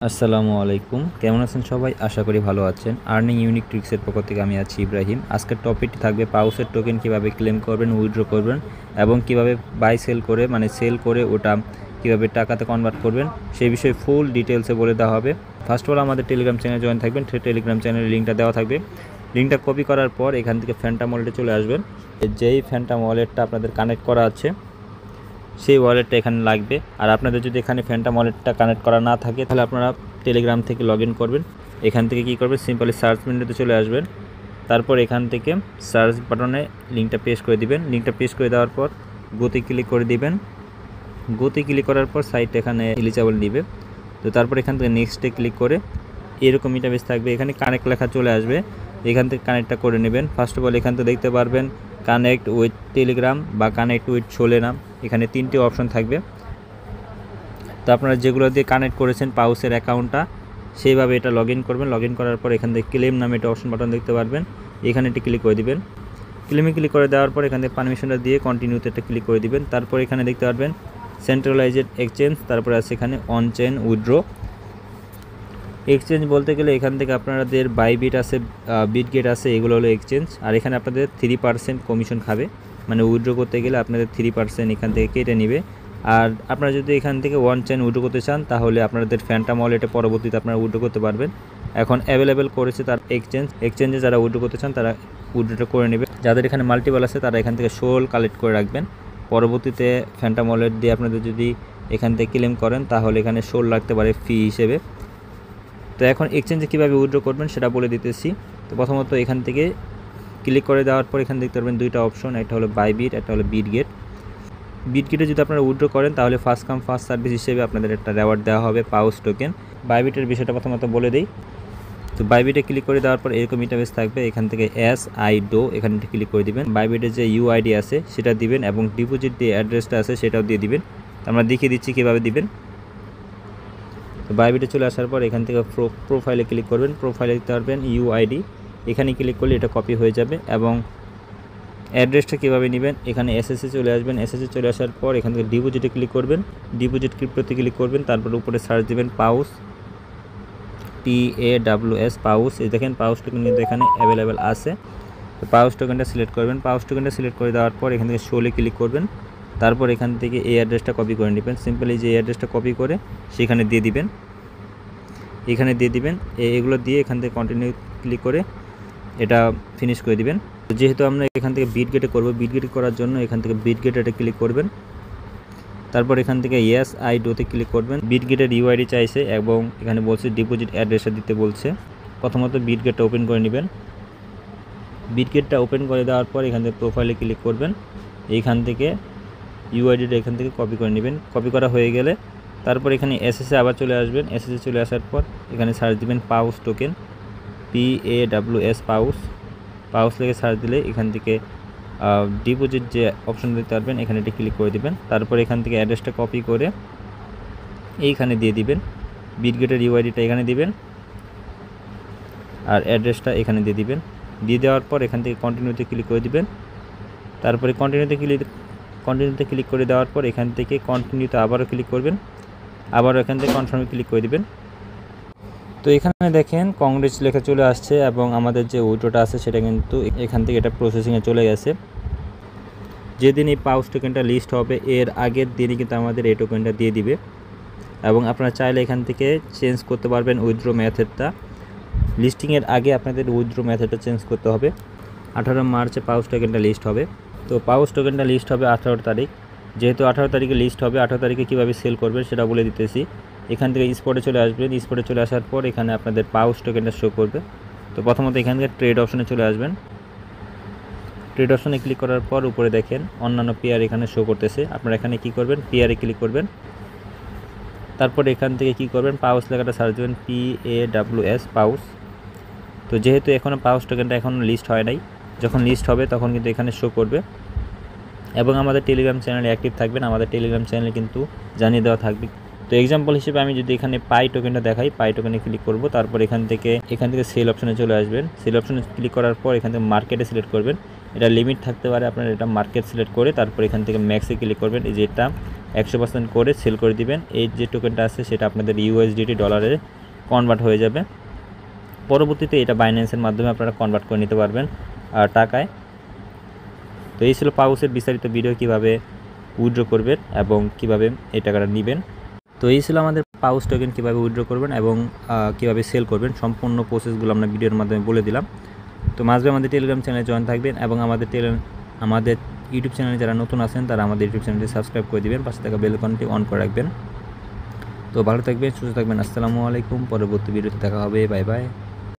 আসসালামু আলাইকুম, কেমন আছেন সবাই? আশা করি ভালো আছেন। আর্নিং ইউনিক ট্রিক্সের পক্ষ থেকে আমি আছি ইব্রাহিম। আজকের টপিকটি থাকবে পাউসের টোকেন কিভাবে ক্লেম করবেন, উইথড্র করবেন এবং কিভাবে বাই সেল করে সেল করে ওটা কিভাবে টাকাতে কনভার্ট করবেন সেই বিষয়ে ফুল ডিটেলসে বলে দেওয়া হবে। ফার্স্ট অফ অল আমাদের টেলিগ্রাম চ্যানেলে জয়েন থাকবেন। টেলিগ্রাম চ্যানেলের লিঙ্কটা দেওয়া থাকবে। লিঙ্কটা কপি করার পর এখান থেকে ফ্যান্টম ওয়ালেটে চলে আসবেন। যেই ফ্যান্টম ওয়ালেটটা আপনাদের কানেক্ট করা আছে সেই ওয়ালেটটা এখানে লাগবে। আর আপনাদের যদি এখানে ফ্যান্টম ওয়ালেটটা কানেক্ট করা না থাকে তাহলে আপনারা টেলিগ্রাম থেকে লগ ইন করবেন। এখান থেকে কী করবেন, সিম্পলি সার্চ উইন্ডোতে চলে আসবেন। তারপর এখান থেকে সার্চ বাটনে লিঙ্কটা পেস্ট করে দিবেন। লিঙ্কটা পেস্ট করে দেওয়ার পর গোতে ক্লিক করে দিবেন। গোতে ক্লিক করার পর সাইটটা এখানে এলিজিবল দিবে। তো তারপর এখান থেকে নেক্সটে ক্লিক করে এরকম ইন্টারফেস থাকবে। এখানে কানেক্ট লেখা চলে আসবে। এখান থেকে কানেক্টটা করে নেবেন। ফার্স্ট অফ অল এখান থেকে দেখতে পারবেন কানেক্ট উইথ টেলিগ্রাম বা কানেক্ট উইথ সোলেনাম, এখানে তিনটি অপশন থাকবে। তো আপনারা যেগুলো দিয়ে কানেক্ট করেছেন পাউসের অ্যাকাউন্টটা সেইভাবে এটা লগ ইন করবেন। লগ ইন করার পর এখান থেকে ক্লেম নামে একটা অপশন বাটন দেখতে পারবেন, এখানে এটি ক্লিক করে দিবেন। ক্লেমে ক্লিক করে দেওয়ার পর এখান থেকে পারমিশনটা দিয়ে কন্টিনিউতে একটা ক্লিক করে দিবেন। তারপর এখানে দেখতে পারবেন সেন্ট্রালাইজড এক্সচেঞ্জ, তারপরে আছে এখানে অন চেইন উইথড্র। এক্সচেঞ্জ বলতে গেলে এখান থেকে আপনাদের বাইবিট আছে, বিটগেট আছে, এগুলো হলো এক্সচেঞ্জ। আর এখানে আপনাদের 3% কমিশন খাবে, উইথড্র করতে গেলে আপনাদের 3% এখান থেকে কেটে নেবে। আর আপনারা যদি এখান থেকে ওয়ান চেইন উইথড্র করতে চান তাহলে আপনাদের ফ্যান্টম ওয়ালেটে পরবর্তীতে আপনারা উইথড্র করতে পারবেন। এখন অ্যাভেলেবেল করেছে তার এক্সচেঞ্জে যারা উইথড্র করতে চান তারা উইথড্রটা করে নেবে। যাদের এখানে মাল্টিপল আছে তারা এখান থেকে সোল কালেক্ট করে রাখবেন। পরবর্তীতে ফ্যান্টম ওয়ালেট দিয়ে আপনাদের যদি এখান থেকে ক্লেম করেন তাহলে এখানে সোল লাগতে পারে ফি হিসেবে। তো এখন এক্সচেঞ্জে কীভাবে উইথড্র করবেন সেটা বলে দিতেছি। তো প্রথমত এখান থেকে ক্লিক করে দেওয়ার পর এখানে দেখতে পারবেন দুইটা অপশন, একটা হলো বাইবিট, একটা হলো বিটগেট। বিটগেটে যদি আপনারা উইথড্র করেন তাহলে ফার্স্ট কাম ফার্স্ট সার্ভিস হিসেবে আপনাদের একটা রেওয়ার্ড দেওয়া হবে পাউস টোকেন। বাইবিটের বিষয়টা প্রথমত বলে দিই। তো বাইবিটে ক্লিক করে দেওয়ার পর এরকম ইন্টারফেস থাকবে। এখান থেকে SIDO এখানে ক্লিক করে দিবেন। বাইবিটের যে UID আছে সেটা দিবেন এবং ডিপোজিট যে অ্যাড্রেসটা আছে সেটাও দিয়ে দিবেন। আমরা দেখিয়ে দিচ্ছি কীভাবে দিবেন। তো বাইবিটে চলে আসার পর এখান থেকে প্রোফাইলে ক্লিক করবেন। প্রোফাইলে দিতে পারবেন UID, এখানে ক্লিক করলে এটা কপি হয়ে যাবে। এবং অ্যাড্রেসটা কীভাবে নেবেন, এখানে SSE চলে আসবেন। SSE চলে আসার পর এখান থেকে ডিপোজিটে ক্লিক করবেন। ডিপোজিট ক্রিপ্টোতে ক্লিক করবেন। তারপর উপরে সার্চ দেবেন পাউস, PAWS পাউস। এই দেখেন পাউস টোকেন কিন্তু এখানে অ্যাভেলেবেল আছে। তো পাউস টোকেনটা সিলেক্ট করবেন। পাউস টোকেনটা সিলেক্ট করে দেওয়ার পর এখান থেকে শোলে ক্লিক করবেন। তারপর এখান থেকে এই অ্যাড্রেসটা কপি করে নেবেন। সিম্পলি যে অ্যাড্রেসটা কপি করে সেখানে দিয়ে দিবেন, এখানে দিয়ে দিবেন। এগুলো দিয়ে এখান থেকে কন্টিনিউ ক্লিক করে এটা ফিনিশ করে দিবেন। যেহেতু আমরা এখান থেকে বিটগেটে করব, বিটগেটে করার জন্য এখান থেকে বিটগেটে ক্লিক করবেন। তারপর এখান থেকে SIDOতে ক্লিক করবেন। বিটগেটের UID চাইছে এবং এখানে বলছে ডিপোজিট অ্যাড্রেসটা দিতে বলছে। প্রথমত বিটগেটটা ওপেন করে নেবেন। বিটগেটটা ওপেন করে দেওয়ার পর এখান থেকে প্রোফাইলে ক্লিক করবেন। এইখান থেকে UIDটা এখান থেকে কপি করে নেবেন। কপি করা হয়ে গেলে তারপর এখানে SSE আবার চলে আসবেন। SSE চলে আসার পর এখানে সার্চ দিবেন পাউস টোকেন, PAWS পাউস। পাউস লিখে সার্চ দিলে এখান থেকে ডিপোজিট যে অপশন দিতে পারবেন এখানে এটি ক্লিক করে দিবেন। তারপর এখান থেকে অ্যাড্রেসটা কপি করে এইখানে দিয়ে দিবেন। বিটগেটের UIDটা এখানে দিবেন আর অ্যাড্রেসটা এখানে দিয়ে দিবেন। দিয়ে দেওয়ার পর এখান থেকে কন্টিনিউতে ক্লিক করে দিবেন। তারপরে কন্টিনিউতে ক্লিক করে দেওয়ার পর এখান থেকে কন্টিনিউতে আবারও ক্লিক করবেন। আবারও এখান থেকে কনফার্মে ক্লিক করে দিবেন। তো এখানে দেখেন কংগ্রেস লেখা চলে আসছে এবং আমাদের যে উইথড্রটা আছে সেটা কিন্তু এখান থেকে এটা প্রসেসিংয়ে চলে গেছে। যেদিন এই পাউস টোকেনটা লিস্ট হবে এর আগের দিনই কিন্তু আমাদের এই টোকেনটা দিয়ে দিবে এবং আপনারা চাইলে এখান থেকে চেঞ্জ করতে পারবেন উইথড্র মেথডটা। লিস্টিংয়ের আগে আপনাদের উইথড্র মেথডটা চেঞ্জ করতে হবে। 18 মার্চে পাউস টোকেনটা লিস্ট হবে। তো পাউস টোকেনটা লিস্ট হবে 18 তারিখ। যেহেতু 18 তারিখে লিস্ট হবে, 18 তারিখে কীভাবে সেল করবেন সেটা বলে দিতেছি। এখান থেকে স্পটে চলে আসবেন। স্পটে চলে আসার পর এখানে আপনাদের পাউস টোকেনটা শো করবে। তো প্রথমত এখান থেকে ট্রেড অপশনে চলে আসবেন। ট্রেড অপশনে ক্লিক করার পর উপরে দেখেন অন্যান্য পেয়ার এখানে শো করতেছে। আপনারা এখানে কি করবেন, পেয়ারে ক্লিক করবেন। তারপর এখান থেকে কি করবেন, পাউস লেখাটা সার্চ দেবেন, PAWS পাউস। তো যেহেতু এখনও পাউস টোকেনটা এখনও লিস্ট হয় নাই, যখন লিস্ট হবে তখন কিন্তু এখানে শো করবে। এবং আমাদের টেলিগ্রাম চ্যানেলে অ্যাক্টিভ থাকবেন। আমাদের টেলিগ্রাম চ্যানেলে কিন্তু জানিয়ে দেওয়া থাকবে। তো এক্সাম্পল হিসেবে আমি যদি এখানে পাই টোকেনটা দেখাই, পাই টোকেনে ক্লিক করব। তারপর এখান থেকে সেল অপশনে চলে আসবেন। সেল অপশনে ক্লিক করার পর এখান থেকে মার্কেটে সিলেক্ট করবেন। এটা লিমিট থাকতে পারে, আপনারা এটা মার্কেট সিলেক্ট করে তারপর এখান থেকে ম্যাক্সে ক্লিক করবেন। এই যে এটা 100% করে সেল করে দিবেন। এই যে টোকেনটা আছে সেটা আপনাদের ইউএসডিটি ডলারে কনভার্ট হয়ে যাবে। পরবর্তীতে এটা বাইন্যান্সের মাধ্যমে আপনারা কনভার্ট করে নিতে পারবেন টাকায়। তো এই ছিল পাউসের বিস্তারিত ভিডিও, কিভাবে উইথড্র করবেন এবং কিভাবে এই টাকাটা নেবেন। তো এই ছিল আমাদের পাউস টোকেন কীভাবে উইথড্র করবেন এবং কীভাবে সেল করবেন, সম্পূর্ণ প্রসেসগুলো আমরা ভিডিওর মাধ্যমে বলে দিলাম। তো মাঝে আমাদের টেলিগ্রাম চ্যানেলে জয়েন থাকবেন এবং আমাদের ইউটিউব চ্যানেলে যারা নতুন আছেন তারা আমাদের ইউটিউব চ্যানেলটি সাবস্ক্রাইব করে দিবেন, পাশে থাকা বেল আইকনটি অন করে রাখবেন। তো ভালো থাকবেন, সুস্থ থাকবেন। আসসালামু আলাইকুম। পরবর্তী ভিডিওতে দেখা হবে। Bye bye.